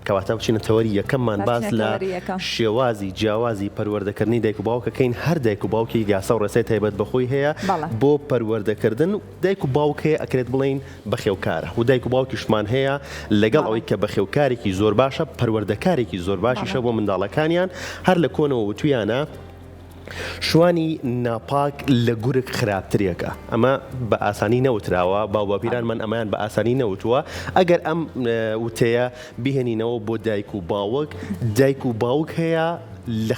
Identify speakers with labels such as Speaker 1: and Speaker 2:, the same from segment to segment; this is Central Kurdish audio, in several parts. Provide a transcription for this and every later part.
Speaker 1: کەواتە بچینە تەوەری یەکەممان باس لە شێوازی جیاوازی پەروەردەکردنی دایک و باوکەکەین. هەر دایک و باوکی یاسا و ڕێسای تایبەت بەخۆی هەیە بۆ پەروەردەکردن. دایک و باوک هەیە ئەکرێت بڵین بەخێوکارە و دایک و باوکیشمان هەیە لەگەڵ ئەوەی کە بەخێوکارێکی زۆر باشە پەروەردەکارێکی زۆر باشیشە بۆ منداڵەکانیان. هەر لە کۆنەوە وتویانە شوانی ناپاک لە گورگ خراپترێکە. ئەمە بە ئاسانی نەوتراوە، باوباپیرانمان ئەمەیان بە ئاسانی نەوتووە. ئەگەر ئەم وتەیە بهێنینەوە بۆ دایک و باوک، دایک و باوک هەیە لە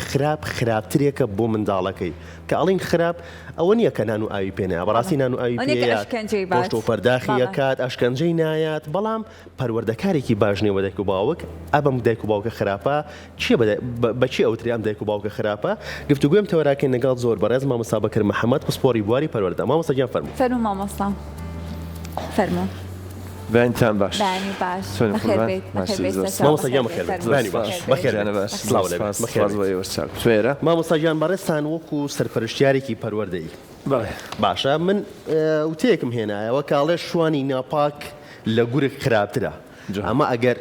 Speaker 1: خراپترێکە بۆ منداڵەکەی کە ئەڵین خراپ ئەوە نییە کە نان و ئاوی پێنایە. بەڕاستی نان و ئاوی پێیات، پۆشت و پەرداخی یەکات، ئەشکەنجەی نایات، بەڵام پەروەردەکارێکی باش نییە بە دایک و باوک. ئەبم دایک و باوکە خراپە بەچی ئەوتری ئەم دایک و باوکە خراپە؟ گفتوگویم تەوەراکەین لەگەڵ زۆر بەڕێز مامۆستا بەکر محەممەد پسپۆری بواری پەروەردە. مامۆستا گیان فەرموو.
Speaker 2: فەرموو مامۆستا، فەرموو.
Speaker 3: بەینتان باش.
Speaker 2: بەینی باش.
Speaker 1: مامۆستا گیان بەخێر بێت. بەینی باش. بەخێرانە باش. سڵاو لەبێت.
Speaker 3: بەخێرە.
Speaker 1: مامۆستا گیان بەڕێزتان وەکو سەرپەرشتیارێکی پەروەردەی. باشە، من وتەیەکم هێنایەوە کاڵێ شوانی ناپاک لە گورگ خراپترە. ئەمە ئەگەر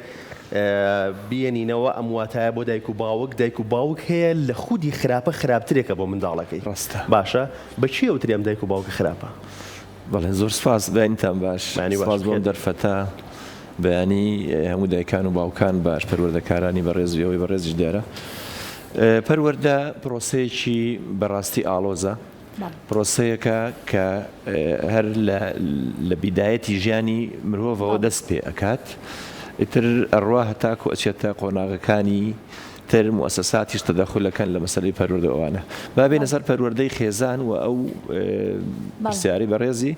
Speaker 1: بێنینەوە ئەم واتایە بۆ دایک و باوک، دایک و باوک هەیە لە خودی خراپە خراپترێکە بۆ منداڵەکەی. باشە، بەچی ئەوتری ئەم دایک و باوکە خراپە؟
Speaker 3: بەڵێ زۆر سپاس. بەینتان باش. سپاس بۆم دەرفەتە بەیانی هەموو دایکان و باوکان باش پەروەردەکارانی بەڕێزیەوەی بەڕێزیش دێرە. پەروەردە پرۆسەیەکی بەڕاستی ئاڵۆزە، پرۆسەیەکە کە هەر لە بیدایەتی ژیانی مرۆڤەوە دەست پێ ئەکات، ئیتر ئەڕوا هەتاکو ئەچێتە قۆناغەکانی تر مؤسساتیش تەدەخولەکەن لە مەسەلەی پەروەردەوانە. با بێنە سەر پەروەردەی خێزان و ئەو پرسیاری بەڕێزی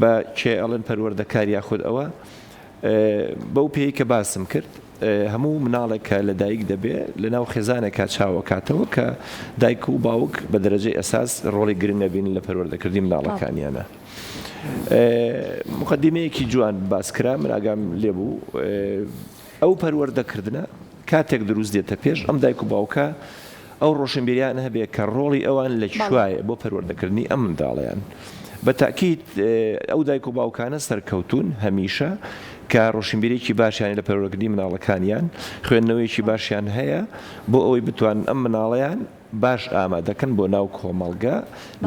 Speaker 3: بە چێ ئەڵێن پەروەردەکار یاخود ئەوە بەو پێی کە باسم کرد. هەموو مناڵێکە لە دایک دەبێ لە ناو خێزانێکا چاوەکاتەوە کە دایک و باوک بە دەرەجەی ئەساس ڕۆڵی گرنگە بین لە پەروەردەکردنی مناڵەکانیانە. مقدمەیەکی جوان باسکرا من ئاگام لێبوو. ئەو پەروەردەکردنە کاتێک دروست دێتە پێش ئەم دایک و باوکە ئەو ڕۆشنبیریان هەبێ کە ڕۆڵی ئەوان لە کوایە بۆ پەروەردەکردنی ئەم منداڵیان. بە تاکید ئەو دایک و باوکانە سەرکەوتون هەمیشە کە ڕۆشنبیرێکی باشیانی لە پەروەردەکردنی مناڵەکانیان، خوێندنەوەیکی باشیان هەیە بۆ ئەوەی بتوان ئەم مناڵیان باش ئامادەکەن بۆ ناو کۆمەڵگە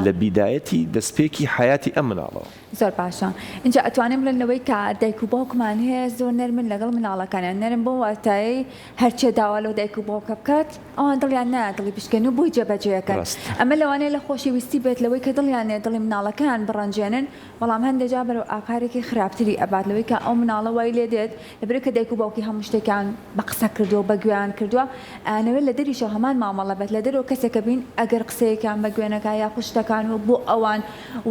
Speaker 3: لە بیدایەتی دەستپێکی حیاتی ئەم مناڵەوە.
Speaker 2: زۆر باشە. اینجا ئەتوانم بڵێنەوەی کە دایک و باوکمان هەیە زۆر نەرمن لەگەڵ مناڵەکانیان، نەرم بۆ واتایی هەرچێ داوا لەو دایک و باوکە بکات ئەوان دڵیان نایە دڵی بشکێن و بۆی جێبەجێەکەن. ئەمە لەوانەیە لە خۆشەویستی بێت لەوەی کە دڵیانێ دڵی مناڵەکان بڕەنجێنن، بەڵام هەندێک جا بەرەو ئاکارێکی خراپتری ئەبات لەوەی کە ئەو مناڵە وای لێ دێت لەبەرەوەی کە دایک و باوکی هەموو شتێکیان بە قسە کردووە بە گوێیان کردووە، ئەوانەوێت لە دەریشەوە هەمان مامەڵە بێت لە دەرەوە کەسێکە بین ئەگەر قسەیەکیان بە گوێنەکە یا خوشتەکان و بۆ ئەوان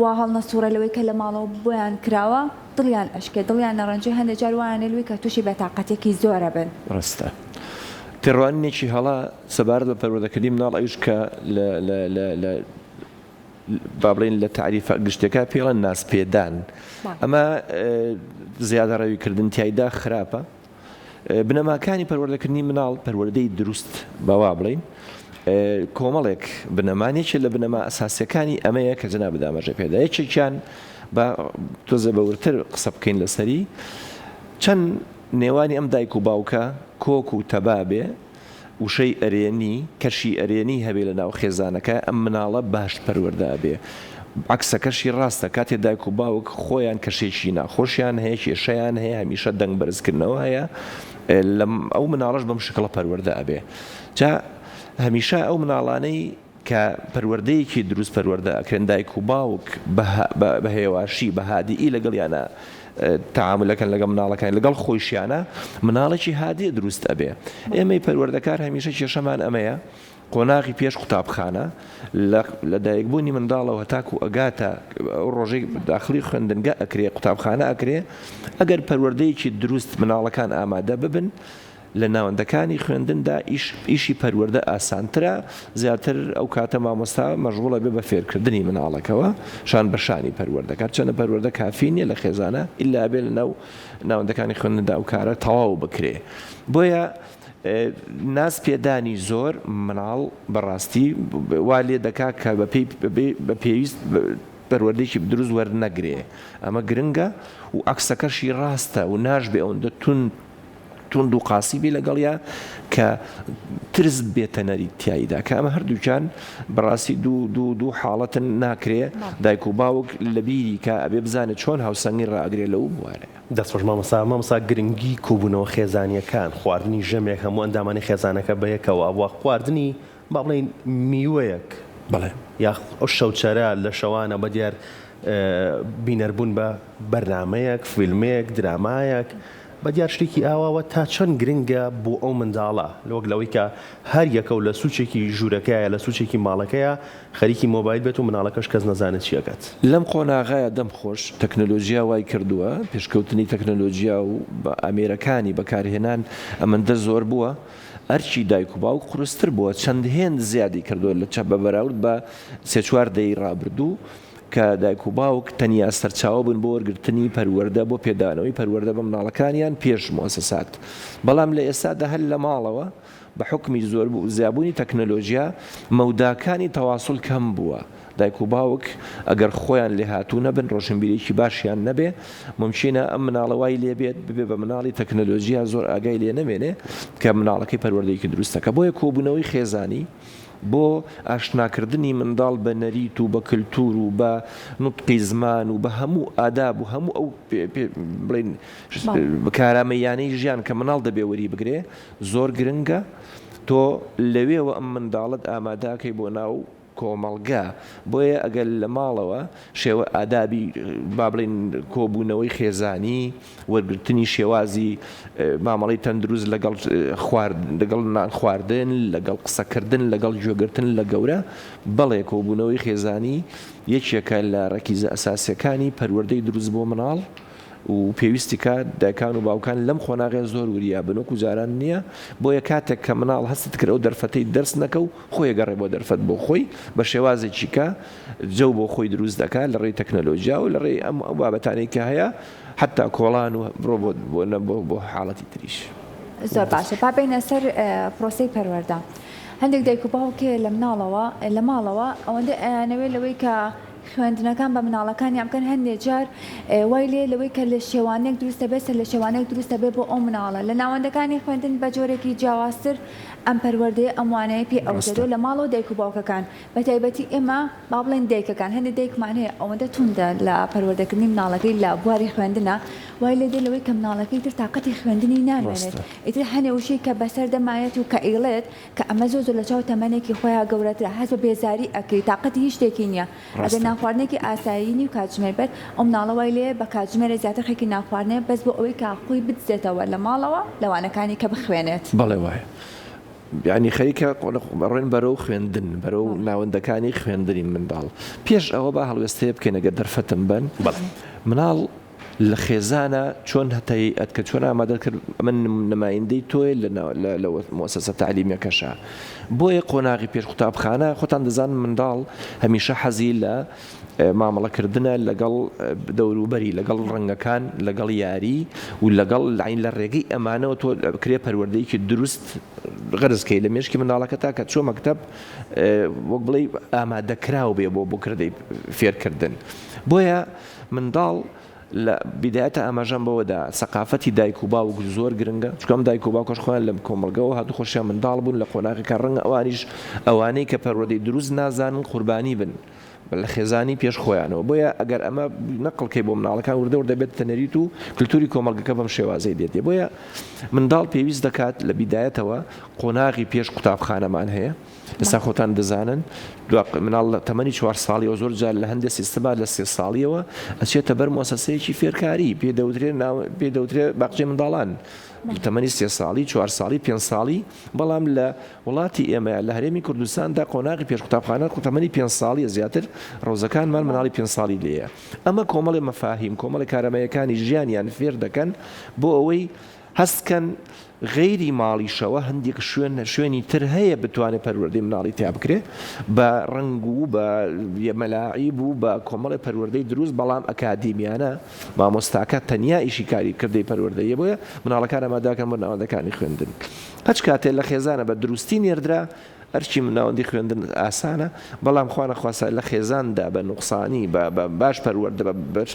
Speaker 2: وا هەڵنەسوورە لەوەی کە لە ماڵەوە بۆیان کراوە دڵیان ئەشکێ دڵیان نەڕەنجێ. هەندێک جار وایانە لەوەی کە تووشی بێتاقەتێکی زۆرە بن.
Speaker 3: ڕاستە. تێڕوانینێکی هەڵا سەبارەت بە پەروەردەکردنی مناڵ ئەویش کە با بڵێن لە تعریفە گشتەکە پێڵەن ناسپێدان. ئەمە زیادە ڕەویکردن تایدا خراپە. بنەماکانی پەروەردەکردنی مناڵ پەروەردەی دروست بەوا بڵین کۆمەڵێک بنەمانێکی لە بنەما ئەساسیەکانی ئەمەیە کە جەناب دامەژە پێدا. یەکێکیان بە تۆزە بەورتر قسە بکەین لەسەری چەند نێوانی ئەم دایک و باوکە کۆک و تەبابێ وشەی ئەرێنی کەشی ئەرێنی هەبێ لە ناو خێزانەکە ئەم مناڵە باش پەروەردە بێ. عکسەکەشی ڕاستە کاتێ دایک و باوک خۆیان کەشێکی ناخۆشیان هەیە، کێشەیان هەیە، هەمیشە دەنگ بەرزکردنەوە هەیە، ئەو مناڵەش بەم شکڵە پەروەردە ئەبێ. جا هەمیشە ئەو مناڵانەی کە پەروەردەیەکی دروست پەروەردە ئەکرێن دایک و باوک بە هێواشی بە هادیئی لەگەڵیانە تعاملەکەن لەگەڵ مناڵەکان لەگەڵ خۆشیانە مناڵێکی هادیە دروست ئەبێ. ئێمەی پەروەردەکار هەمیشە کێشەمان ئەمەیە قۆناغی پێش قوتابخانە لە دایکبوونی منداڵەوە تاکو ئەگاتە ڕۆژەی داخلی خوێندنگە ئەکرێ قوتابخانە ئەکرێ ئەگەر پەروەردەیەکی دروست مناڵەکان ئامادە ببن لە ناوەندەکانی خوێندندا ئیشی پەروەردە ئاسانترە، زیاتر ئەو کاتە مامۆستا مەشغوڵە بێ بە فێرکردنی مناڵەکەوە شان بەشانی پەروەردەکات. چەنە پەروەردە کافی نیە لە خێزانە ئیلا بێ لە ناو ناوەندەکانی خوێندندا ئەو کارە تەواو بکرێ. بۆیە ناز پێدانی زۆر مناڵ بەڕاستی وا لێ دەکا کە بە پێویست پەروەردەیەکی دروست وەرنەگرێ. ئەمە گرنگە و عکسەکەشی ڕاستە و ناژبێ ئەوەندە تند و قاسی بێ لەگەڵیا کە ترس بێتە نەریتیاییدا کە ئەمە هەردووچان بەڕاستی دوو حاڵەتن ناکرێ دایک و باوک لە بیری کە ئەبێ بزانێت چۆن هاوسەنگی ڕاگرێ لەو بوارەیە.
Speaker 1: دەستخۆش مامەسا گرنگی کۆبوونەوە خێزانیەکان خواردنی ژەمێک هەموو ئەندامانی خێزانەکە بەیەکەوە ئەوە خواردنی با بڵێن میوەیەک
Speaker 3: بەڵێ
Speaker 1: یا ئەو شەوچەرە لە شەوانە بە دیار بینەربوون بە بەرنمەیەک فیلمێک درامایەک بە دیار شتێکی ئاواوە تا چەند گرنگە بۆ ئەو منداڵە لەوەک لەوەی کە هەر یەکە و لە سوچێکی ژوورەکەیە لە سوچێکی ماڵەکەیە خەریکی مۆبایل بێت و مناڵەکەش کەس نەزانێت چیەکەت.
Speaker 3: لەم قۆناغایە دەم خۆش تەکنۆلۆژیا وای کردووە پێشکەوتنی تەکنۆلۆژیا و بە ئامێرەکانی بەکارهێنان ئەمەندە زۆر بووە ئەرچی دایک و باوک قورستر بووە چەندهێن زیادی کردووە لە چە بە بەراورد بە سێ چوار دەی ڕابردوو کە دایک و باوک تەنیا سەرچاوە بن بۆ وەرگرتنی پەروەردە بۆ پێدانەوەی پەروەردە بە مناڵەکانیان پێش مؤسسات بەڵام لە ئێستادا هەر لە ماڵەوە بە حکمی زۆر بوو زیابوونی تەکنۆلۆژیا مەوداکانی تەواصل کەم بووە. دایک و باوک ئەگەر خۆیان لێ هاتوو نەبن ڕۆشنبیرێکی باشیان نەبێ ممکنە ئەم مناڵەوای لێبێت ببێ بە مناڵی تەکنۆلۆژیا زۆر ئاگای لێ نەمێنێ کە مناڵەکەی پەروەردەیەکی دروستەکە. بۆیە کۆبوونەوەی خێزانی بۆ ئاشناکردنی منداڵ بە نەریت و بە کللتور و بە نوتقی زمان و بە هەموو ئاداب و هەموو ئەو بڵێن بەکارامەیانەی ژیان کە مناڵ دەبێ وەری بگرێ زۆر گرنگە تۆ لەوێەوە ئەم منداڵت ئاماداکەی بۆ ناو کۆمەڵگا. بۆیە ئەگەر لە ماڵەوە شێوە ئادابی با بڵێن کۆبوونەوەی خێزانی وەرگرتنی شێوازی مامەڵی تەندروست لەگەڵ نان خواردن لەگەڵ قسەکردن لەگەڵ گوێگرتن لە گەورە بەڵێ کۆبوونەوەی خێزانی یەکێکە لە ڕەکیزە ئەساسیەکانی پەروەردەی دروست بۆ مناڵ و پێویستی کات دایکان و باوکان لەم خۆناغێ زۆر وریا بن وەکو جاران نییە. بۆیە کاتێک کە مناڵ هەست کرد ئەو دەرفەتەی دەرس نەکە و خۆی گەڕێ بۆ دەرفەت بۆ خۆی بە شێوازێکی کە جەو بۆ خۆی دروست دەکات لە ڕێی تەکنۆلۆژیا و لە ڕێی ئەم بابەتانەی کە هەیە حتا کۆڵان و بڕۆ بۆ حاڵەتی تریش.
Speaker 2: زۆر باشە با بینە سەر پرۆسەی پەروەردە هەندێک دایک و باوکێ لە ماڵەوە ئەوەندە ئەیانەوێت لەوەی کە خوێندنەکان بە مناڵەکانیان بکەن هەندێک جار وای لێ لەوەی کە لە شێوانێک دروستە بێت لە شێوانێک دروستە بێت بۆ ئەو مناڵە لە ناوەندەکانی خوێندن بە جۆرێکی جیاوازتر ئەم پەروەردەیە ئەموانەیە پێ ئەوزێتەوە لە ماڵەوە دایک و باوکەکان بە تایبەتی ئێمە با بڵێن دایکەکان هەندێک دایکمان هەیە ئەوەندە توندە لە پەروەردەکردنی مناڵەکەی لە بواری خوێندنە وای لێ لەوەی کە مناڵەکەی تر تااقەتی خوێندنی نامێنێت ئیتر هەنێ وشەی کە بەسەر دەمایەت و کە ئیڵێت کە ئەمە زۆر لە چاو تەمەنێکی خۆیان گەورەترە هەز بە بێزاری ئەکەی تااقەتی هیچ شتێکی نییە ئەگەر ناخواردنێکی ئاسایینی و کاتژمێر بێت ئەو مناڵەوەی لێ بە کاتژمێرە زیاتر خێکی ناخواردنێ بەس بۆ ئەوەی کاخۆی بدزێتەوە لە ماڵەوە لەوانەکانی کە بخوێنێت.
Speaker 3: بەڵێ وایە یعنی خەریکە ڕێن بەرەو خوێندن بەرەو ناوەندەکانی خوێندنی منداڵ پێش ئەوە با هەڵوێستەیە بکەین ئەگەر دەرفەتم بن مناڵ لە خێزانە چۆن هەتایی ئەتکە چۆن ئامادە کرد من نمایندەی تۆی لە مؤسسە تعلیمیەکەشە بۆیە قۆناغی پێش قوتابخانە خۆتان دەزانن منداڵ هەمیشە حەزی لە مامەڵەکردنە لەگەڵ دەوروبەری لەگەڵ ڕەنگەکان لەگەڵ یاری و لەگەڵ لاین لە ڕێگەی ئەمانەوە تۆ کرێ پەروەردەیەکی دروست غەرزکەی لە مێشکی منداڵەکە تا کە چۆ مەکتەب وەک بڵێ ئامادەکراو بێ بۆ کردەی فێرکردن. بۆیە منداڵ لە بیدایەتە ئاماژەم بەوەدا سەقافەتی دایک و باوک زۆر گرنگە چکەم دایک و باوکەش خۆیان لەم کۆمەڵگەوە هاتوو خۆشیان منداڵ بوون لە قۆناغەکە ڕەنگە ئەوانیش ئەوانەی کە پەروەردەی دروست نازانن قوربانی بن لە خێزانی پێش خۆیانەوە. بۆیە ئەگەر ئەمە نەقڵکەی بۆ مناڵەکان وردەور دەبێت تەنەریت و کللتوری کۆمەڵگەکە بەم شێوازەی دێتێ. بۆیە منداڵ پێویست دەکات لە بیدایەتەوە قۆناغی پێش قوتابخانەمان هەیە ئێستا خۆتان دەزانن مناڵ تەمەنی 4 ساڵیەوە زۆر جار لە هەندێک سیستەما لە 3 ساڵیەوە ئەچێتە بەر مؤسسەیەکی فێرکاری پێدەوترێت باقچەی منداڵان تەمەنی 3 ساڵی 4 ساڵی 5 ساڵی بەڵام لە وڵاتی ئێمە لە هەرێمی کوردستاندا قۆناغی پێش قوتابخانە تەمەنی 5 ساڵیە زیاتر ڕۆزەکانمان مناڵی 5 ساڵی لێیە. ئەمە کۆمەڵی مەفاهیم کۆمەڵی کارامەیەکانی ژیانیان فێر دەکەن بۆ ئەوەی هەستکەن غەیری ماڵیشەوە هەندێک شوێنی تر هەیە بتوانێت پەروەردەی مناڵی تیا بکرێت بە ڕنگ و بە مەلاعیب و بە کۆمەڵی پەروەردەی دروست بەڵام ئەکادیمیانە مامۆستاکە تەنیا ئیشی کاری کردەی پەروەردەیە بۆیە مناڵەکان ئامادەکەن بۆ ناوەندەکانی خوێندن. هەچ کاتێک لە خێزانە بە دروستی نێردرا ئەرچی ناوەندی خوێندن ئاسانە بەڵام خوا نەخواسە لە خێزاندا بە نوقسانی بە باش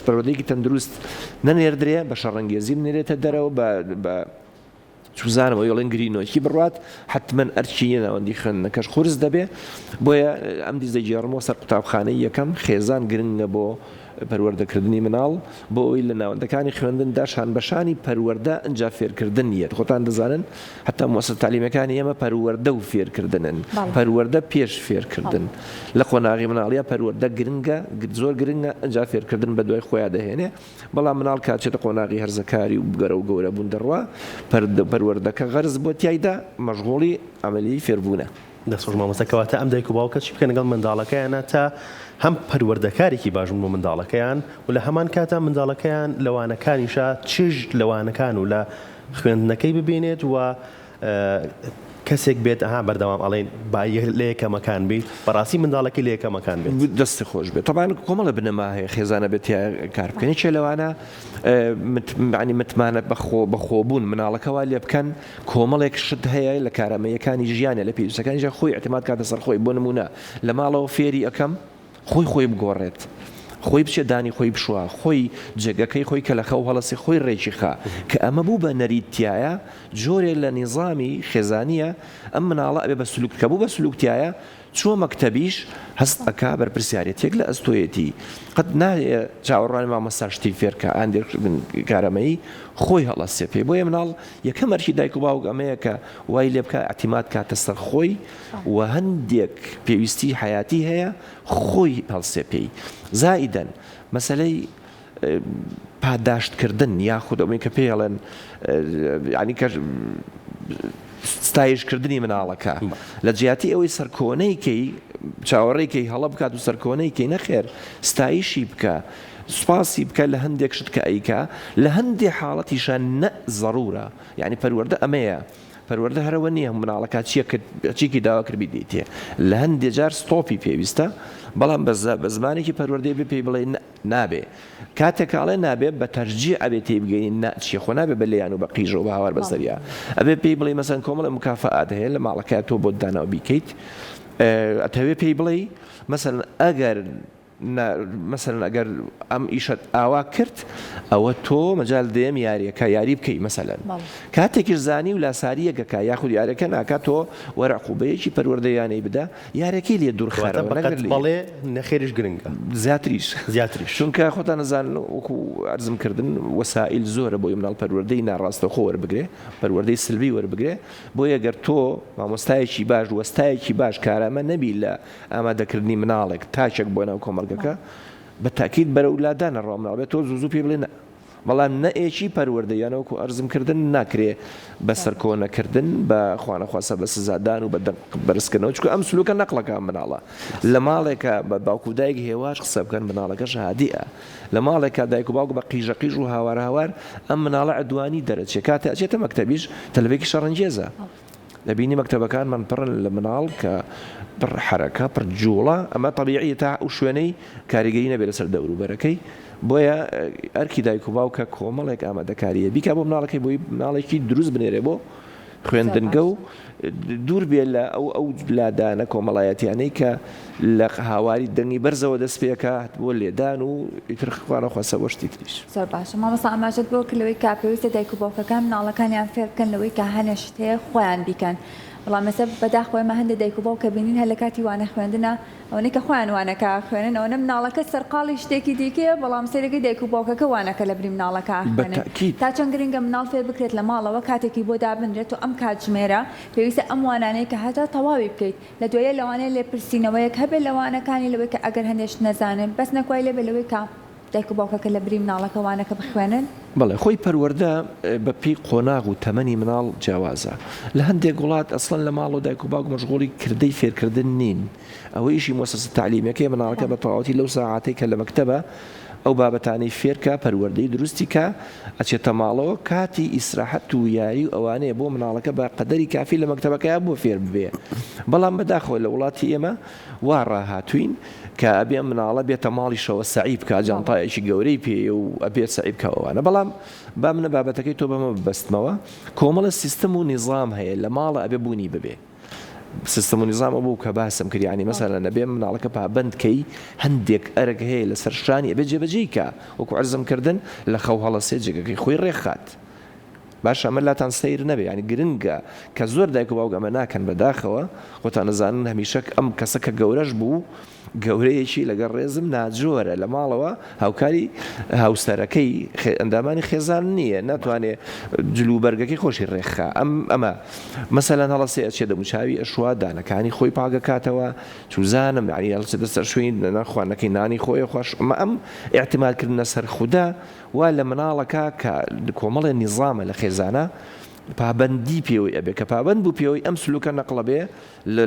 Speaker 3: پەروەردەیەکی تەندروست نەنێردرێ بە شەڕەنگێزی نێرێتە دەرەوە بە چوزانەوە یڵێن گرینۆکی بڕات حتمما ئەرچی ناوەندی خوێندنەکەش قورس دەبێ بۆیە ئەم دیز دەیگێڕمەوە سەر قوتابخانەی یەکەم خێزان گرنگە بۆ پەروەردەکردنی مناڵ بۆ ئەوی لە ناوەندەکانی خوێندندا شان بەشانی پەروەردە ئەنجا فێرکردن نیە خۆتان دەزانن حتا مؤسسە تعلیمەکانی ئێمە پەروەردە و فێرکردنن پەروەردە پێش فێرکردن لە قۆناغی مناڵیە پەروەردە گرنگە زۆر گرنگە ئەنجا فێرکردن بە دوای خۆیان دەهێنێ بەڵام مناڵ کاتچێتە قۆناغی هەرزەکاری و گەرە و گەورە بوون دەڕوا پەروەردەکە غەرز بۆ تایدا مەشغوڵی عملی فێربوونە
Speaker 1: دەسۆژ مامۆستاکەواتە ئەم دایک و باوکە چی بکەن لەگەڵ منداڵەکەیانە تا هەم پەروەردەکارێکی باشن بۆ منداڵەکەیان و لە هەمان کاتە منداڵەکەیان لەوانەکانیشە چژ لەوانەکان و لە خوێندنەکەی ببینێت و کەسێک بێت ئەها بەردەوام ئەڵێن با لە یەکەمەکان بیت بەڕاستی منداڵەکەی لە یەکەمەکان بێت
Speaker 3: دەستی خۆش بێت طبعاً کۆمەڵە بنەما هەیە خێزانە بێت کار بکەنی چێ لەوانە عنی متمانە بەخۆبوون مناڵەکەوا لێ بکەن کۆمەڵێک شت هەیە لە کارامەیەکانی ژیانە لە پێویستەکانیش خۆی اعتماد کاتە سەر خۆی بۆ نمونە لە ماڵەوە فێری ئەەکەم خۆی بگۆڕێت خۆی بچێت دانی خۆی بشوە خۆی جێگەکەی خۆی کە لە خەو هەڵەسی خۆی ڕێکی خا کە ئەمە بوو بە نەریتایە جۆرێک لە نیظامی خێزانیە ئەم مناڵە ئەبێ بە سلوک کە بوو بە سلوکتایە چوە مەکتەبیش هەست ئەکا بەرپرسیارەتێک لە ئەستۆیەتی قەت نایە چاوەڕوانی مامۆستا شتی فێرکە ئاندێکردن کارەمەیی خۆی هەڵەسێ پێ بۆیە مناڵ یەکەم ئەرکی دایک و باوک ئەمەیە کە وای لێ بکە اعتیماد کاتە سەر خۆی و هەندێک پێویستی حیاتی هەیە خۆی هەڵسێ پێی زائیدەن مەسەلەی پاداشتکردن یاخود ئەوەی کە پێڵێن ینی کە ستایشکردنی مناڵەکە لە جیاتی ئەوەی سەرکۆنەیکەی چاوەڕێکەی هەڵە بکات و سەرکۆنەیکەی نەخێر ستایشی بکە سوپاسی بکە لە هەندێک شت کە ئەیکا لە هەندێک حاڵەتیشان نە زەڕورە یعنی پەروەردە ئەمەیە پەروەردە هەرەوە نییە مناڵەکە چیەکی داوا کردی دێتێ لە هەندێک جار ستۆپی پێویستە بەڵام بە زمانێکی پەروەردەی بێ پێی بڵێ نابێ کاتێکاڵێ نابێت بە تەرجیع ئەبێ تێ بگەین ناچی خۆ نابێت بە لێیان و بە قیژە و بە هاوار بەسەریا ئەبێ پێی بڵێ مەسەن کۆمەڵە مکافەئات هەیە لە ماڵەکەی تۆ بۆ داناوە بیکەیت ئەتەوێ پێی بڵێ مەسەن ئەگەر مثلا ئەگەر ئەم ئیشت ئاوا کرد ئەوە تۆ مەجال دێم یاریەکە یاری بکەی مەسەلەن کاتێکیش زانی و لاساریەکەکە یاخود یاریەکە ناکات تۆ وەرعقوبەیەکی پەروەردەیانەی بدە یارەکەی لێ دوورخواتە
Speaker 1: بەڵێ نەخێریش گرنگە
Speaker 3: زیاتریش چونکە خۆتان نەزان وەکو ئەرزم کردن وەسائل زۆرە بۆی مناڵ پەروەردەی ناڕاستەخۆ وەربگرێ پەروەردەی سلبی وەربگرێ بۆیە گەر تۆ مامۆستایەکی باش وەستایەکی باش کارامە نەبی لە ئامادەکردنی مناڵێک تاچێک بۆ ناو کۆمەڵگەکە بە تاکید بەرەولادانە ڕۆمناڵ بێت تۆ زوو پێ بڵێ بەڵام نەئێکی پەروەردەیانەوەکو ئەرزم کردن ناکرێ بە سەرکۆنەکردن بە خوانەخواسە بە سزادان و بە بەرزکردنەوە چکە ئەم سلوکە نەقڵەکە مناڵە لە ماڵێکە بە باوکو دایک هێواش قسە بکەن مناڵەکەش هادیئە لە ماڵێکە دایک و باوک بە قیژە قیژ و هاوار ئەم مناڵە عدوانی دەرەچێت کاتە ئەچێتە مەکتەبیش تەلڤێکی شەڕەنگێزە لەبینی مەکتەبەکانمان پڕن لە مناڵ کە پڕ حرەکە پڕ جوڵە ئەمە طبیعی تا و شوێنەی کاریگەری نەبێت لەسەر دەوروبەرەکەی بۆیە ئەرکی دایک و باوکە کۆمەڵێک ئامادەکاریە بیکە بۆ مناڵەکەی بۆی مناڵێکی دروست بنێرێ بۆ خوێندنگە و دوور بێت لە ئەو لادانە کۆمەڵایەتیانەی کە لە هاواری دەنگی بەرزەوە دەست پێکات بۆ لێدان و ئیترخوانە خواستە بۆ شتی تریش
Speaker 2: زۆر باشە مامۆستا ئاماژەت بۆ کلەوەی کاپێویستە دایک و باوکەکان مناڵەکانیان فێر بکەن لەوەی کە هەنە شتەیە خۆیان بیکەن بەڵام مەسە بەداخۆیمە هەندێک دایک و باوکە بینین هەر لە کاتی وانە خوێندنە ئەوەی کە خۆیان وانەکە خوێنن ئەوە مناڵەکە سەرقاڵی شتێکی دیکەیە بەڵام سەرەکەی دایک و باوکەکە وانەکە لە بری مناڵەکە خوێنن تا چەند گرنگە مناڵ فێر بکرێت لە ماڵەوە کاتێکی بۆ دابنرێت و ئەم کاتژمێرە پێویستە ئەم وانانەی کە هەتا تەواوی بکەیت لە دوایە لەوانەیە لێپرسینەوەیەک هەبێت لەوانەکانی لەوەی کە ئەگەر هەندێک نەزانن بەس نەکوای لێبێت لەوەی کە دایک و باوکەکە لە بری مناڵەکە وانەکە بخوێنن
Speaker 3: بەڵێ خۆی پەروەردە بە پێی قۆناغ و تەمەنی مناڵ جیاوازە لە هەندێک وڵات ئەسڵەن لە ماڵ و دایک و باوک مەشغوڵی کردەی فێرکردن نین ئەوە ئیشی مؤسسە تعلیمیەکەی مناڵەکە بە تەواوەتی لەو ساعاتەی کە لە مەکتەبە ئەو بابەتانەی فێرکە پەروەردەی دروستی کە ئەچێتە ماڵەوە کاتی ئیسراحەت و یاری و ئەوانەیە بۆ مناڵەکە بە قەدەری کافی لە مەکتەبەکەیە بۆ فێر ببێ بەڵام بەداخەوە لە وڵاتی ئێمە وا ڕاهاتوین کە ئەبێ مناڵە بێتە ماڵیشەوە سەعی بکە جانتایەکی گەورەی پێ و ئەبێت سەعی بکەوەوانە بەڵام با منە بابەتەکەی تۆ بەمە ببەستمەوە کۆمەڵە سیستم و نیظام هەیە لە ماڵە ئەبێ بوونی ببێ سیستم و نیظام بوو کە باسم کرد ینی مەسەلەن نەبێ مناڵەکە پابەندکەی هەندێک ئەرک هەیە لە سەر شانی ئەبێ جێبەجێی کە وەکو عەرزم کردن لە خەو هەڵەسێ جێگەکەی خۆی ڕێخات باش ئەمە لاتان سیر نەبێ ینی گرنگە کە زۆر دایک و باوک ئەمە ناکەن بەداخەوە خۆتان نەزانن هەمیشە ئەم کەسە کە گەورەش بوو گەورەیەکی لەگەڵ ڕێزم ناجۆرە لە ماڵەوە هاوکاری هاوسەرەکەی ئەندامانی خێزان نییە ناتوانێت جلوبەرگەکەی خۆشی ڕێکخا ئەمە مەسەلەن هەڵەسێ ئەچێ دەموچاوی ئەشوا دانەکانی خۆی پاگەکاتەوە چوزانم ینی هەڵچێ دەستە شوێن نەخواانەکەی نانی خۆی خۆش ئەم ئاعتیمادکردنە سەر خوددا وا لە مناڵەکە کە کۆمەڵێ نیزامە لە خێزانە پابندی پێوەی ئەبێ کە پابند بوو پێوەی ئەم سلوکە نەقڵە بێ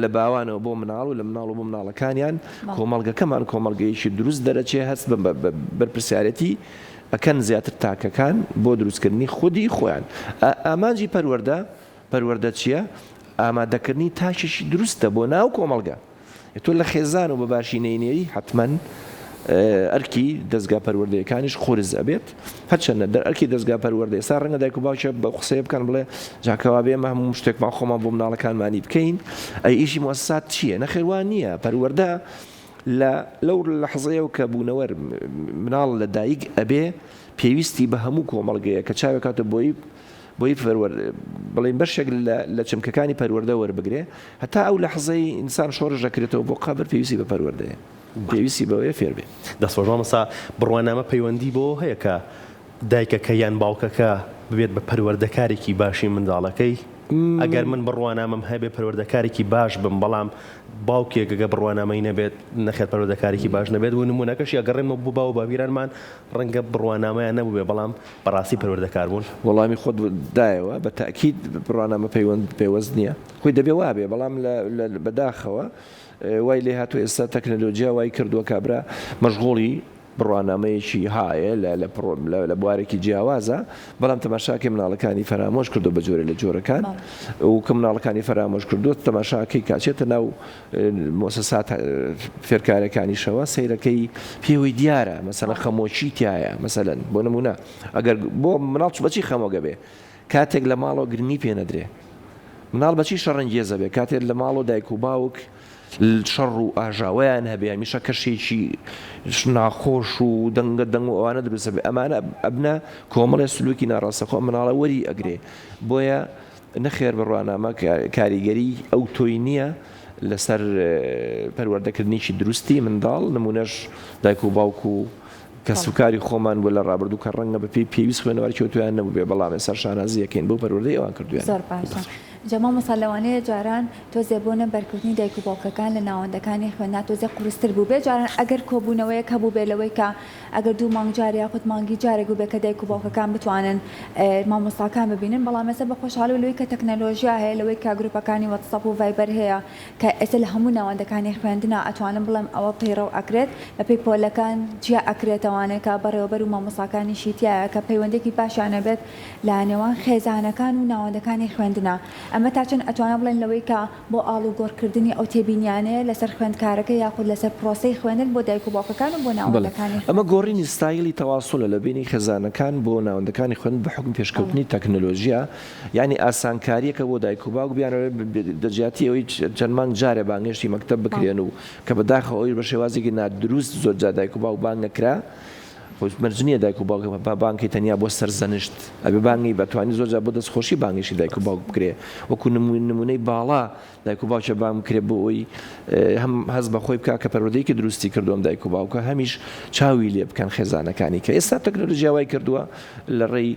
Speaker 3: لە باوانەوە بۆ مناڵ و لە مناڵ و بۆ مناڵەکانیان کۆمەڵگەکەمان کۆمەڵگەیەکی دروست دەرەچێ هەست بەرپرسیارەتی ئەکەن زیاتر تاکەکان بۆ دروستکردنی خودی خۆیان ئامانجی پەروەردە چییە؟ ئامادەکردنی تاکێکی دروستە بۆ ناو کۆمەڵگە تۆ لە خێزان و بە باشی نینێری حتمما ئەرکی دەستگا پەروەردەیەکانیش خورز ئەبێت هەرچەندە ئەرکی دەستگا پەروەردە ئێستا ڕەنگە دایک و باوکە بە قسەیە بکەن بڵێ جاکەوا بێ ئەمە هەموو شتێکمان خۆمان بۆ مناڵەکانمانی بکەین ئەی ئیشی موەسسات چییە؟ نەخێوان نییە پەروەردە لەو لەحزەیەوە کە بوونەوە مناڵ لە دایک ئەبێ پێویستی بە هەموو کۆمەڵگەیە کە چاوێکاتە بۆی بڵین بەشێک لە چمکەکانی پەروەردە وەربگرێ هەتا ئەو لەحزەی ئینسان شۆڕژ دەکرێتەوە بۆ قابر پێویستی بە پەروەردەیە پێویستی بەوەیە فێر بێ
Speaker 1: دەستۆژۆ مەسا بڕوانامە پەیوەندی بۆ هەیە کە دایکەکە یان باوکەکە ببێت بە پەروەردەکارێکی باشی منداڵەکەی ئەگەر من بڕوانامەم هەبێ پەروەردەکارێکی باش بم بەڵام باوکێکگە بڕوانامەی نەبێت نەخێت پەروەردەکارێکی باش نەبێت و نمونونەکەشی ئەگەڕێمە بوو باو باویرانمان ڕەنگە بڕوانامەیان نەبوو بێ بەڵام بەڕاستی پەروەردەکار بوون
Speaker 3: وەڵامی خۆت دایەوە بە تاکید بڕوانامە پێوەست نییە خۆی دەبێ وابێ بەڵام بەداخەوە وای لێ هاتوو ئێستا تەکنەلۆجیا وای کردووە کابرا مەشغوڵی بڕوانامەیەکی هایە لە بوارێکی جیاوازە بەڵام تەماشاکەی مناڵەکانی فەرامۆش کردو بە جۆرە لە جۆرەکان و کە مناڵەکانی فەرامۆش کردووە تەماشاکەی کاچێتە ناو مؤسسات فێرکارەکانیشەوە سەیرەکەی پێوەی دیارە مەسەلەن خەمۆکی تایە مەسەلەن بۆ نمونە ئەگەر بۆ مناڵ بەچی خەمۆگە بێ کاتێک لە ماڵەوە گرنگی پێ نەدرێ مناڵ بەچی شەڕەنگێزە بێ کاتێک لە ماڵ و دایک و باوک شەڕ و ئاژاوەیان هەبێ هەمیشە کەشێکی ناخۆش و دەنگە دەنگ و ئەوانە دروستە بێ ئەمانە ئەبنە کۆمەڵێ سلوکی ناڕاستەخۆ مناڵە وەری ئەگرێ بۆیە نەخێر بڕوانامە کاریگەری ئەو تۆی نییە لەسەر پەروەردەکردنیی دروستی منداڵ نمونەش دایک و باوک و کەسوکاری خۆمان بۆ لە ڕابردوو کە ڕەنگە بە پێی پێویست خوێنەوەرکی تویان نەبوو بێ بەڵام ێستا شانازیەکەین بۆ پەروەردەی ئەوان کردویان
Speaker 2: زۆر باشە جەما مەسەلەوانەیە جاران تۆ زێبوونە بەرکردنی دایک و باوکەکان لە ناوەندەکانی خوێندا تۆزێ قورستر بوو بێ جاران ئەگەر کۆبوونەوەیە کە بوو بێ لەوەی کە ئەگەر دوو مانگ جارێ یاخود مانگی جارێک بوو بێ کە دایک و باوکەکان بتوانن مامۆستاکان ببینن بەڵام ئێستا بە خۆشحاڵی لەوەی کە تەکنەلۆژیا هەیە لەوەی کە گروپەکانی واتساپ و ڤایبەر هەیە کە ئێستا لە هەموو ناوەندەکانی خوێندنا ئەتوانن بڵێم ئەوە پەیڕەو ئەکرێت لە پێی پۆلەکان جیا ئەکرێتەوانێت کە بەڕێوەبەر و مامۆستاکانی شیتیایە کە پەیوەندێکی باشیانە بێت لە نێوان خێزانەکان و ناوەندەکانی خوێندنا ئەمە تا چەند ئەتوانە بڵێن لەوەی کە بۆ ئاڵوگۆڕکردنی ئەو تێبینیانەیە لەسەر خوێندکارەکە یاخود لەسەر پرۆسەی خوێندن بۆ دایک و باوکەکان و بۆ ناوەندەکانی
Speaker 3: ئەمە گۆڕینی ستایلی تەواصلە لە بینی خێزانەکان بۆ ناوەندەکانی خوێندن بە حکم پێشکەوتنی تەکنەلۆژیا یعنی ئاسانکاریەکە بۆ دایک و باوک بیانەوە دەجیاتی ئەوەی چەند مانگ جارێ بانگشتی مەکتەب بکرێن و کە بەداخەوە ئەوی بە شێوازێکی نادروست زۆر جار دایک و باوک بانگ نەکرا مەرجنیە دایک و باوک بانکی تەنیا بۆ سەرزەنشت ئەبێ بانگی بەتوانی زۆرجار بۆ دەستخۆشی بانگیشی دایک و باوک بکرێ وەکو نمونەی باڵا دایک و باوکە بانگ بکرێ بۆ ئەوی هەم هەز بە خۆی بکە کە پەروەردەیەکی دروستی کردووەم دایک و باوکە هەمیش چاوی لێ بکەن خێزانەکانی کە ئێستا تەکنۆلۆژیا وای کردووە لە ڕێی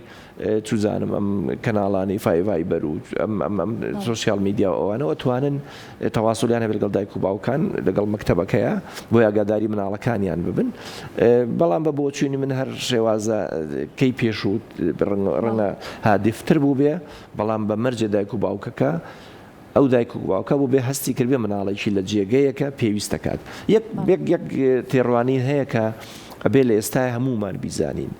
Speaker 3: چوزانم ئەم کەناڵانی ڤایبەر و ئەم سۆسیال میدیا ئەوانەوە توانن تەواصلیان هەبێت لەگەڵ دایک و باوکان لەگەڵ مەکتەبەکەیە بۆ ئاگاداری مناڵەکانیان ببن بەڵام بە بۆچوونی من هەر شێوازە کەی پێشوت ڕەنگە هادفتر بوو بێ بەڵام بە مەرجە دایک و باوکەکە ئەو دایک و باوکە بوو بێ هەستی کردبێ مناڵێکی لە جێگەیەکە پێویست دەکات یەک تێڕوانی هەیە کە ئەبێ لە ئێستای هەمومان بیزانین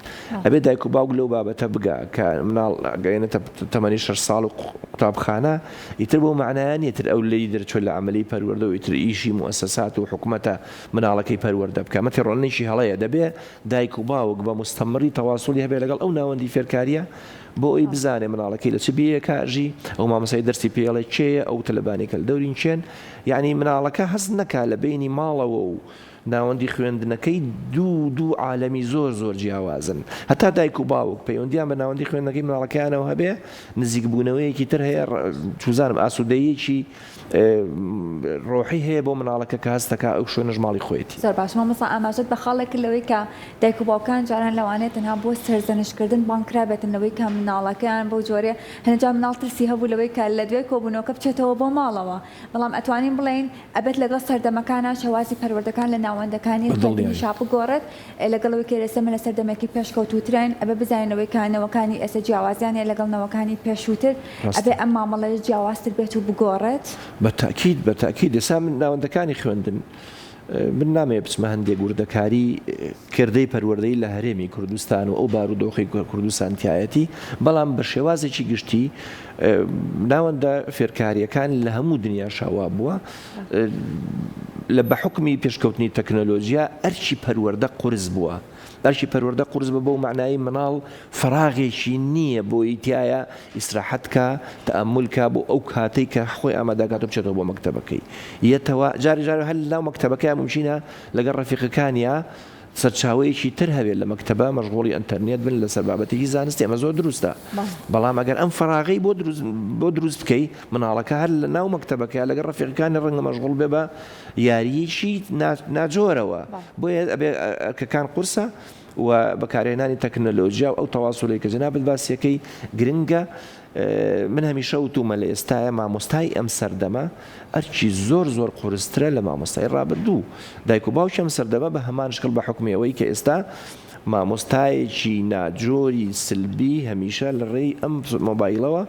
Speaker 3: ئەبێ دایک و باوک لەو بابەتە بگا کە مناڵ گەیەنێتە تەمەنی 6 ساڵ و قوتابخانە ئیتر بۆ معنایان ئیتر ئەو لەی دەرچۆ لە عملی پەروەردە و ئیتر ئیشی موسسات و حکوومەتە مناڵەکەی پەروەردە بکە مە تێڕۆنێکی هەڵەیە دەبێ دایک و باوک بە مستەمری تەواصلی هەبێ لەگەڵ ئەو ناوەندی فێرکاریە بۆ ئەوی بزانێ مناڵەکەی لە چ بێیە کاژی ئەو مامەسای دەرسی پێڵێ چێە ئەو تەلەبانێکە لە دەورین چێن یعنی مناڵەکە هەست نەکا لە بینی ماڵەوە و ناوەندی خوێندنەکەی دوو عالەمی زۆر جیاوازن هەتا دایک و باوک پەیوەندیان بە ناوەندی خوێندنەکەی منداڵەکانەوە هەبێ نزیکبوونەوەیەکی تر هەیە چوزانم ئاسوودەیەکی ڕۆحی هەیە بۆ مناڵەکە کە هەستەکە ئەو شوێنە ژماڵی خۆیەتی
Speaker 2: زۆر باش مامۆستا ئاماژەت بە خاڵێک لەوەی کە دایک و باوکان جاران لەوانێت تەنها بۆ سەرزەنشکردن بانکرا بێتن لەوەی کە مناڵەکەیان بەو جۆرێ هەنجا مناڵ ترسی هەبوو لەوەی کە لە دوای کۆبوونەوەکە بچێتەوە بۆ ماڵەوە بەڵام ئەتوانین بڵێن ئەبێت لەگەڵ سەردەمەکانە شەوازی پەروەردەکان لە ناوەندەکانی خوێندنی شاپ بگۆڕێت لەگەڵەوەی کە ئێستا لە سەردەمێکی پێشکەوتوترین ئەبێ بزانینەوەی کانەوەکانی ئێستا جیاوازیان هەیە لەگەڵ نەوەکانی پێشووتر ئەبێ ئەم مامەڵەیە جیاوازتر بێت و بگۆڕێت
Speaker 3: بەتاکید ئێستا من ناوەندەکانی خوێندن من نامەیە بچمە هەندێک وردەکاری کردەی پەروەردەی لە هەرێمی کوردستان و ئەو بارودۆخی کوردستانتیایەتی بەڵام بە شێوازێکی گشتی ناوەندە فێرکاریەکان لە هەموو دنیا شاوا بووە لە بە حکمی پێشکەوتنی تەکنۆلۆژیا ئەرچی پەروەردە قورس بووە ئەرچی پەروەردە قورس بە بۆ معنایی مناڵ فراغێکی نییە بۆ ئیتایە ئیسراحەتکە تەئەمولکە بۆ ئەو کاتەی کە خۆی ئامادەکات بچێتەوە بۆ مەکتەبەکەی یەتەوە جاری هەل لەو مەکتەبەکەی ممچینە لەگەڵ ڕەفیقەکانیە سەرچاوەیەکی تر هەبێت لە مەکتەبە مەشغوڵی ئینتەرنێت بن لەسەر بابەتێکی زانستی ئەمە زۆر دروستە بەڵام ئەگەر ئەم فراغی بۆ دروست بکەی مناڵەکە هەر لە ناو مەکتەبەکە لەگەڵ ڕەفیقەکانی ڕەنگە مەشغوڵ بێ بە یاریەکی ناجۆرەوە بۆیە ئەبێ ئەرکەکان قورسە و بەکارهێنانی تەکنۆلۆژیا و ئەو تەواصولەی کە جەنابەت باسیەکەی گرنگە من هەمیشە وتومە لە ئێستاە مامۆستای ئەم سەردەمە ئەرچی زۆر قورسترە لە مامۆستای ڕابردوو دایک و باوکی ئەم سەردەمە بە هەمان شکل بە حکومیەوەی کە ئێستا مامۆستایەکی ناجۆری سلبی هەمیشە لە ڕێی ئەم مۆبایلەوە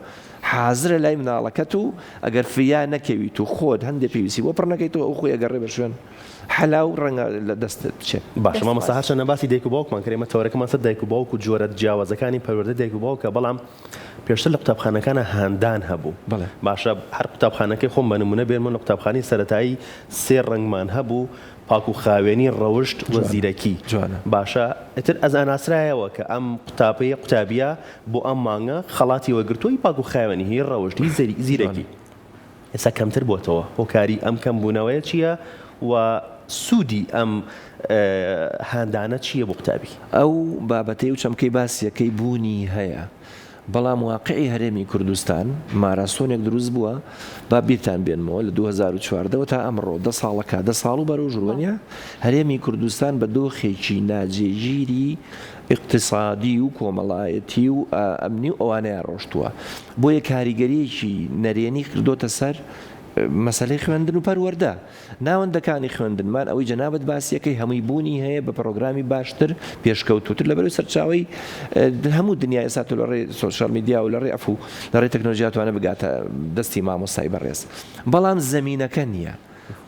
Speaker 3: حازرە لای مناڵەکەت و ئەگەر فیا نەکەویت و خۆت هەندێک پێویستی بۆ پڕ نەکەیتەوە ئەو خۆی ئەگەڕێ بە شوێن حەلاو ڕەنگە لە دەستت بچێت
Speaker 1: باشە مامۆستا هەرچەندە نەباسی دایک و باوکمان کردێمە تەورەکەمان سەر دایک و باوک و جۆرە جیاوازەکانی پەروەردەی دایک و باوکە بەڵام پێشتر لە قوتابخانەکانە هاندان هەبوو باشە هەر قوتابخانەکەی خۆم بە نمونە بێنمە لە قوتابخانەی سەرەتایی سێ ڕەنگمان هەبوو پاک و خاوێنی ڕەوشت و زیرەکی باشە ئیتر ئەزاناسرایەوە کە ئەم قوتابیە بۆ ئەم مانگە خەڵاتی وەگرتووی پاک و خاوێنی هی ڕەوشتی زیرەکی ئێستا کەمتر بۆتەوە هۆکاری ئەم کەم بوونەوەیە چییە و سوودی ئەم هاندانە چییە بۆ قوتابی
Speaker 3: ئەو بابەتەی و چەمکەی باسیەکەی بوونی هەیە بەڵام واقعی هەرێمی کوردستان ماراسۆنێک دروست بووە با بیرتان بێنمەوە لە 2014 تا ئەمڕۆ 10 ساڵەکە 10 ساڵ و بەرەو ژوورەنە هەرێمی کوردستان بە دۆخێکی ناجێگیری اقتصادی و کۆمەڵایەتی و ئەمنی و ئەوانەیە ڕۆشتووە بۆیە کاریگەریەکی نەرێنی کردۆتە سەر مەسەلەی خوێندن و پەروەردە ناوەندەکانی خوێندنمان ئەوەی جەنابەت باسیەکەی هەمووی بوونی هەیە بە پرۆگرامی باشتر پێشکەوتوتر لەبەرەوەی سەرچاوی هەموو دنیای ئێستا لە ڕێی سۆشیال میدیا و لە ڕێی ئەفو لە ڕێی تەکنۆلۆژیا توانە بگاتە دەستی مامۆستای بەڕێز بەڵام زەمینەکە نییە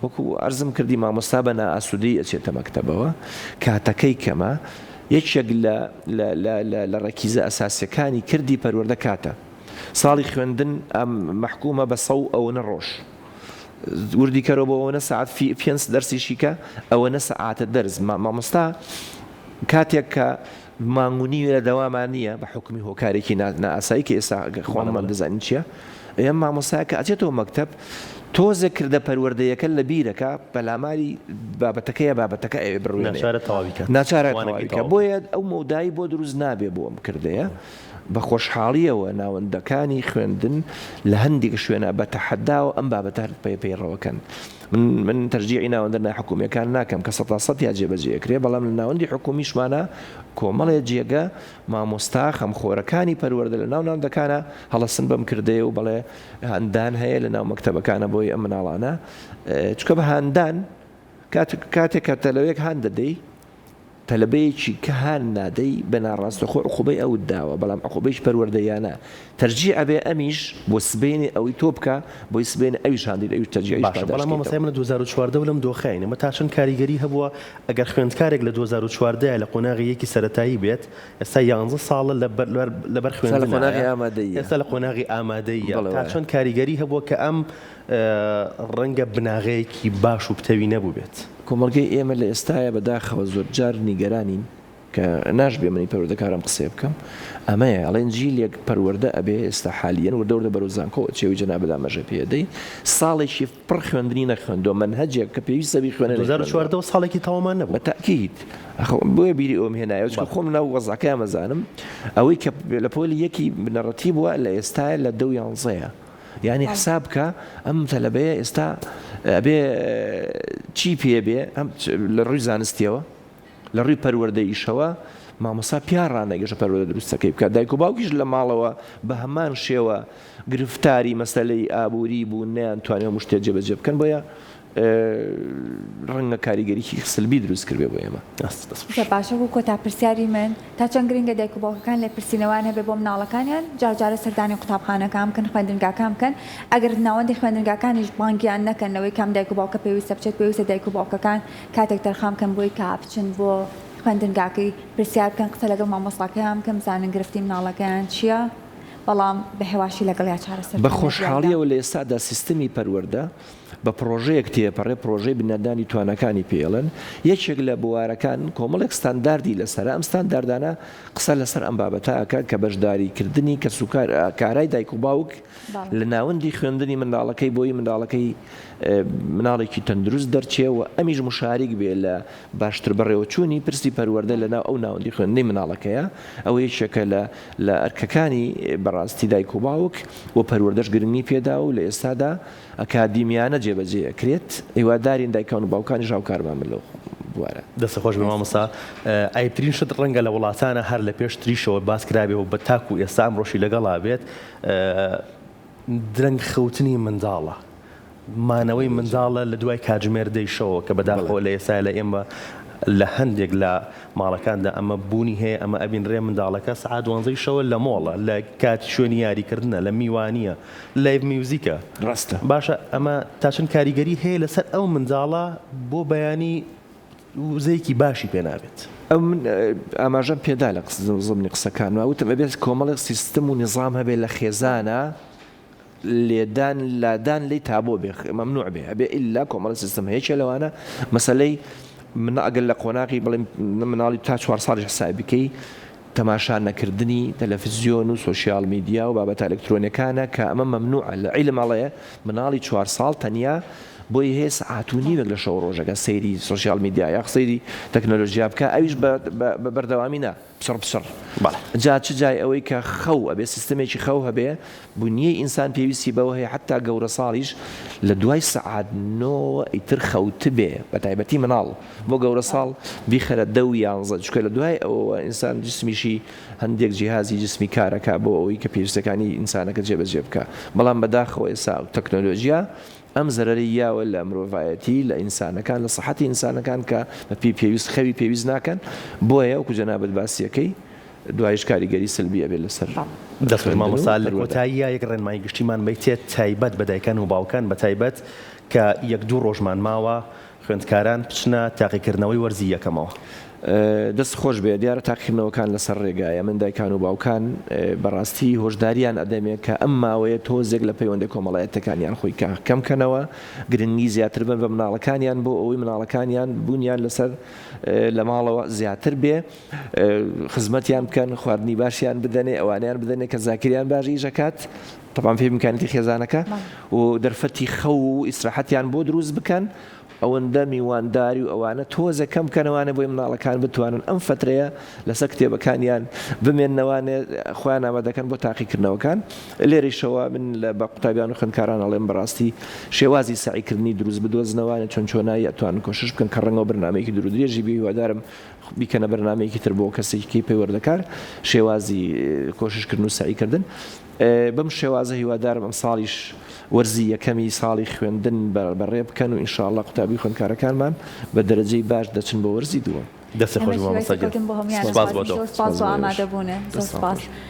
Speaker 3: وەکو ئەرزم کردی مامۆستا بە نائاسوودەی ئەچێتە مەکتەبەوە کاتەکەی کەمە یەکێک لە ڕەکیزە ئەساسیەکانی کردی پەروەردە کاتە ساڵی خوێندن ئەم مەحکومە بە 100 ئەوەنە ڕۆژ وردی کەرەوە بۆ ئەوەنە سەعات پێنج دەرسیشیکە ئەوەنە سەعاتە دەرز مامۆستا کاتێک کە مانگونی لە دەوامان نییە بە حکمی هۆکارێکی نائاسایی کە ئێستا خۆمان دەزانین چییە ئەم مامۆستایە کە ئەچێتەوە مەکتەب تۆزە کردە پەروەردەیەکە لە بیرەکە بەلاماری بابەتەکە ئەوێ بڕوێنێ ناچارە تەواویکە بۆیە ئەو مەودایی بۆ دروست نابێ بۆ ئەم کردەیە بە خۆشحاڵیەوە ناوەندەکانی خوێندن لە هەندێک شوێنە بە تەحەداوە ئەم بابەتە پەیڕەوەکەن من تەرجیعی ناوەندە ناحکومیەکان ناکەم کە 100% یا جێبەجێکرێ بەڵام لە ناوەندی حکومیشمانە کۆمەڵێ جێگە مامۆستا خەمخۆرەکانی پەروەردە لە ناو ناوەندەکانە هەڵەسن بەم کردەیە و بەڵێ هەندان هەیە لە ناو مەکتەبەکانە بۆی ئەم مناڵانە چکە بە هاندان کاتێک کە تەلەوەیەک هاان دەدەی تەلەبەیەکی کە هاان نادەی بە ناڕاستەخۆ عقوبەی ئەو داوە بەڵام عقوبەیش پەروەردەیانە تەرجیع ئەبێ ئەمیش بۆ سبێنی ئەوەی تۆ بکە بۆی سبێن ئەویش هاندی ئەوی تەرجیعی
Speaker 1: بەڵام مامۆستای من لە 2014 لەم دۆخەین ئەمە تا چەند کاریگەری هەبووە ئەگەر خوێندکارێک لە 2014 لە قۆناغی یەکی سەرەتایی بێت ئێستا 11 ساڵە لەبەر خوێندن ئێستا لە قۆناغی ئامادەیە تا چەند کاریگەری هەبووە کە ئەم ڕەنگە بناغەیەکی باش و پتەوی نەبوو بێت
Speaker 3: کۆمەڵگەی ئێمە لە ئێستاە بەداخەوە زۆر جار نیگەرانین کە ناشبێ منی پەروەردەکارم قسێ بکەم ئەمەیە ئەڵێن جیلێک پەروەردە ئەبێ ئێستا حالیەن وردە بەرەوزانکۆ چێوی جەنابەدا مەژە پێدەی ساڵێکی پڕ خوێندنی نەخوێندۆ منهەجێک کە پێویستە بیخوێنێت
Speaker 1: 2014 ساڵێکی تاوامان نەبوو
Speaker 3: بەتاکید بۆیە بیری ئەوم هێنایە خۆم ناو وەزاکە مەزانم ئەوەی کە لە پۆلی یەکی بنەڕەتی بووە لە ئێستاە لە 11 یعنی حساب بکە ئەم تەلەبەیە ئێستا ئەبێ چی پێ بێ لە ڕووی زانستیەوە لە ڕووی پەروەردەییشەوە مامۆستا پیاڕانەگەشە پەروەردە دروستەکەی بکات دایک و باوکیش لە ماڵەوە بە هەمان شێوە گرفتاری مەسەلەی ئابووری بوو نەیانتوانێت شتێ جێبەجێ بکەن بۆیە ڕەنگە کاریگەریکی سلبی دروست کردێ بۆ ئێمە
Speaker 2: باشە بوو کۆتا پرسیاری من تا چەند گرنگە دایک و باوکەکان لێ پرسیینەوان هەبێ بۆ مناڵەکانیان جارجارە سەردانی قوتابخانەکان بکەن خوێندنگاکان بکەن ئەگەر ناوەندی خوێندنگاکانیش بانگیان نەکەنەوەی کام دایک و باوکە پێویستە بچێت پێویستە دایک و باوکەکان کاتێک تەرخام بکەن بۆی کە بچن بۆ خوێندنگاکەی پرسیار بکەن قسە لەگەڵ مامۆستاکەیان بکەن بزانن گرفتی مناڵەکەیان چییە بەڵام بە هێواشی لەگەڵیا چارەسەر
Speaker 3: بە خۆشحاڵیەوە لە ئێستادا سیستمی پەروەردە بە پرۆژەیەک تێپەڕێ پرۆژەی بنەدانی توانەکانی پێڵن یەکێک لە بوارەکان کۆمەڵێک ستانداردی لەسەر ئەم ستانداردانە قسە لەسەر ئەم بابەتەکە کە بەشداریکردنی کە کارای دایک و باوک لە ناوەندی خوێندنی منداڵەکەی بۆی منداڵەکەی مناڵێکی تەندروست دەرچێەوە ئەمیش مشارێک بێ لە باشتر بەڕێوەچوونی پرسی پەروەردە لە ناو ئەو ناوەندی خوێندنی مناڵەکەیە ئەوە یەکێکە لە ئەرکەکانی بەڕاستی دایک و باوک و پەروەردەش گرنگی پێدا و لە ئێستادا ئەکادیمیانە جێبەجێ ئەکرێت هیوادارین دایکان و باوکانی ژاوکارمان من لەو بوارە
Speaker 1: دەستە خۆش بە مامۆستا ئایترین شت ڕەنگە لە وڵاتانە هەر لە پێش تریشەوە باس کرابێ و بە تاکو ئێستا ئەمڕۆشی لەگەڵا بێت درەنگ خەوتنی منداڵە مانەوەی منداڵە لە دوای کاتژمێر دەیشەوە کە بەداخەوە لە ئێستا لە ئێمە لە هەندێک لە ماڵەکاندا ئەمە بوونی هەیە ئەمە ئەبین ڕێ منداڵەکە سعات 12 شەوە لە مۆڵە لە کاتی شوێنی یاریکردنە لە میوانیە لایڤ میوزیکە
Speaker 3: ڕاستە
Speaker 1: باشە ئەمە تاچەند کاریگەری هەیە لەسەر ئەو منداڵە بۆ بەیانی وزەیەکی باشی پێ نابێت
Speaker 3: ئەو من ئاماژەم پێدا لە زمانی قسەکان وتم ئەبێت کۆمەڵێک سیستم و نظام هەبێت لە خێزانە لێدان لادان لی تابۆ بێ مەمنوع بێ ئەبێ ئیلا کۆمەڵی سیستم هەیەکێ لەوانە مەسەلەی من ئەگەر لە قۆناغی بڵێم مناڵی تا 4 ساڵی حسابی بکەی تەماشا نەکردنی تەلەڤیزیۆن و سۆشیال میدیا و بابەتە ئەلکترۆنیەکانە کە ئەمە مەمنوعە لە عیلمەڵەیە مناڵی 4 ساڵ تەنیا بۆی هەیە سعات و نیوەک لە شەو ڕۆژەکە سەیری سۆشیال میدیا یا سەیری تەکنۆلۆژیا بکە ئەویش بە بەردەوامی نا پسڕ جا چ جای ئەوەی کە خەو ئەبێ سیستمێکی خەو هەبێ بنیەی ئینسان پێویستی بەوە هەیە حتا گەورە ساڵیش لە دوای سعات 9 ئیتر خەوت بێ بە تایبەتی مناڵ بۆ گەورە ساڵ بیخەرە 10 و 11 چکە لە دوای ئەوە ئینسان جسمیشی هەندێک جیهازی جسمی کارەکە بۆ ئەوەی کە پێویستەکانی ئینسانەکە جێبەجێ بکە بەڵام بەداخەوە ئێستا تەکنۆلۆژیا ئەم زەرەری یاوە لە مرۆڤایەتی لە ئینسانەکان لە سەحەتی ئینسانەکان کە بە پێویست خەوی پێویست ناکەن بۆیە وەکو جەنابەت باسیەکەی دوایش کاریگەری سلبی ئەبێت لەسەر
Speaker 1: دەست مامۆستا لە کۆتاییە یەک ڕێنمایی گشتیمان بیتێت تایبەت بە دایکان و باوکان بە تایبەت کە 1-2 ڕۆژمان ماوە خوێندکاران بچنە تاقیکردنەوەی وەرزی یەکەمەوە
Speaker 3: دەست خۆش بێ دیارە تاقیکردنەوەکان لەسەر ڕێگایە من دایکان و باوکان بەڕاستی هۆشداریان ئەدەمێت کە ئەم ماوەیە تۆزێک لە پەیوەندی کۆمەڵایەتەکانیان خۆی کەمکەنەوە گرنگی زیاتر بن بە مناڵەکانیان بۆ ئەوەی مناڵەکانیان بوونیان لەسەر لە ماڵەوە زیاتر بێ خزمەتیان بکەن خواردنی باشیان بدەنێ ئەوانیان بدەنێ کە زاکریان باشی ژەکات طبعا فێ بمکانێتی خێزانەکە و دەرفەتی خەو و ئیسراحەتیان بۆ دروست بکەن ئەوەندە میوانداری و ئەوانە تۆزە کەم کەنەوانە بۆی مناڵەکان بتوانن ئەم فترەیە لەسەر کتێبەکانیان بمێننەوانێ خۆیان ئامادەکەن بۆ تاقیکردنەوەکان لێرەیشەوە من لە بە قوتابیان و خوێندکاران ئەڵێم بەڕاستی شێوازی سعیکردنی دروست بدۆزنەوانە چۆن چۆنایی ئەتوانن کۆشش بکەن کە ڕەنگەوە بەرنامەیەکی دوور و درێژی بێ هیوادارم بیکەنە بەرنامەیەکی تر بۆ کەسێکی پەیوەردەکار شێوازی کۆششکردن و سعیکردن بەم شێوازە هیوادارم ئەم ساڵیش وەرزی یەکەمی ساڵی خوێندن بەڕێ بکەن و ئینشاءڵڵا قوتابی خوێندکارەکانمان بە دەرەجەی باش دەچن بۆ وەرزی دووە
Speaker 1: دەست خۆش بە مامۆستا
Speaker 2: سپاس بۆ ئامادەبوونە